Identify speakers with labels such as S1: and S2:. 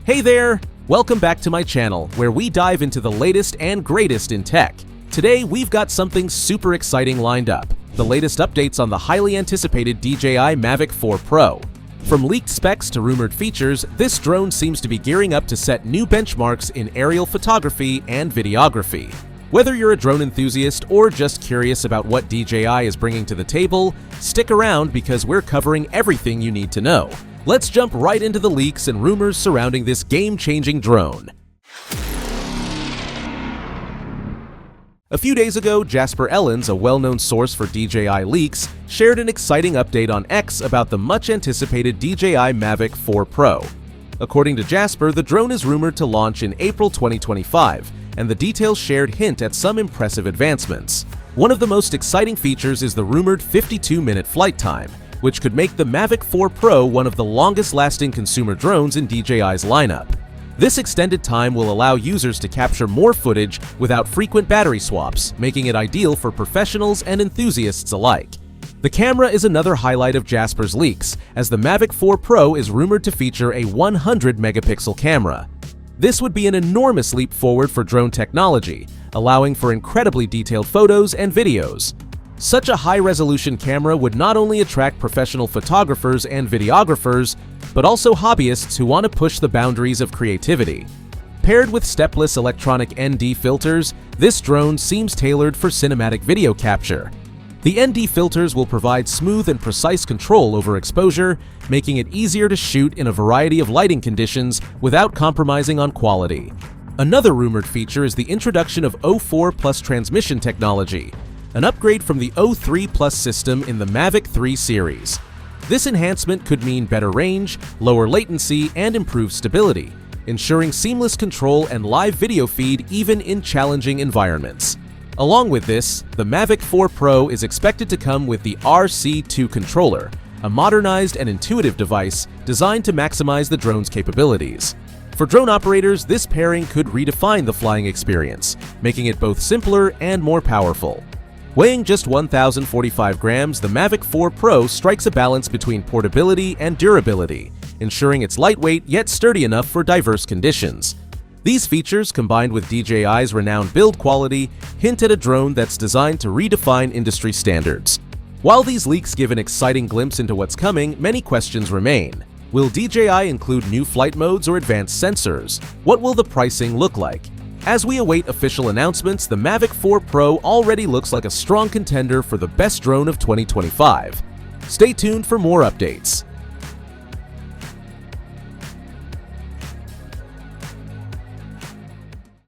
S1: Hey there! Welcome back to my channel, where we dive into the latest and greatest in tech. Today, we've got something super exciting lined up. The latest updates on the highly anticipated DJI Mavic 4 Pro. From leaked specs to rumored features, this drone seems to be gearing up to set new benchmarks in aerial photography and videography. Whether you're a drone enthusiast or just curious about what DJI is bringing to the table, stick around because we're covering everything you need to know. Let's jump right into the leaks and rumors surrounding this game-changing drone. A few days ago, Jasper Ellens, a well-known source for DJI leaks, shared an exciting update on X about the much-anticipated DJI Mavic 4 Pro. According to Jasper, the drone is rumored to launch in April 2025, and the details shared hint at some impressive advancements. One of the most exciting features is the rumored 52-minute flight time, which could make the Mavic 4 Pro one of the longest-lasting consumer drones in DJI's lineup. This extended time will allow users to capture more footage without frequent battery swaps, making it ideal for professionals and enthusiasts alike. The camera is another highlight of Jasper's leaks, as the Mavic 4 Pro is rumored to feature a 100-megapixel camera. This would be an enormous leap forward for drone technology, allowing for incredibly detailed photos and videos. Such a high-resolution camera would not only attract professional photographers and videographers, but also hobbyists who want to push the boundaries of creativity. Paired with stepless electronic ND filters, this drone seems tailored for cinematic video capture. The ND filters will provide smooth and precise control over exposure, making it easier to shoot in a variety of lighting conditions without compromising on quality. Another rumored feature is the introduction of O4 Plus transmission technology, an upgrade from the O3 Plus system in the Mavic 3 series. This enhancement could mean better range, lower latency, and improved stability, ensuring seamless control and live video feed even in challenging environments. Along with this, the Mavic 4 Pro is expected to come with the RC2 controller, a modernized and intuitive device designed to maximize the drone's capabilities. For drone operators, this pairing could redefine the flying experience, making it both simpler and more powerful. Weighing just 1,045 grams, the Mavic 4 Pro strikes a balance between portability and durability, ensuring it's lightweight yet sturdy enough for diverse conditions. These features, combined with DJI's renowned build quality, hint at a drone that's designed to redefine industry standards. While these leaks give an exciting glimpse into what's coming, many questions remain. Will DJI include new flight modes or advanced sensors? What will the pricing look like? As we await official announcements, the Mavic 4 Pro already looks like a strong contender for the best drone of 2025. Stay tuned for more updates.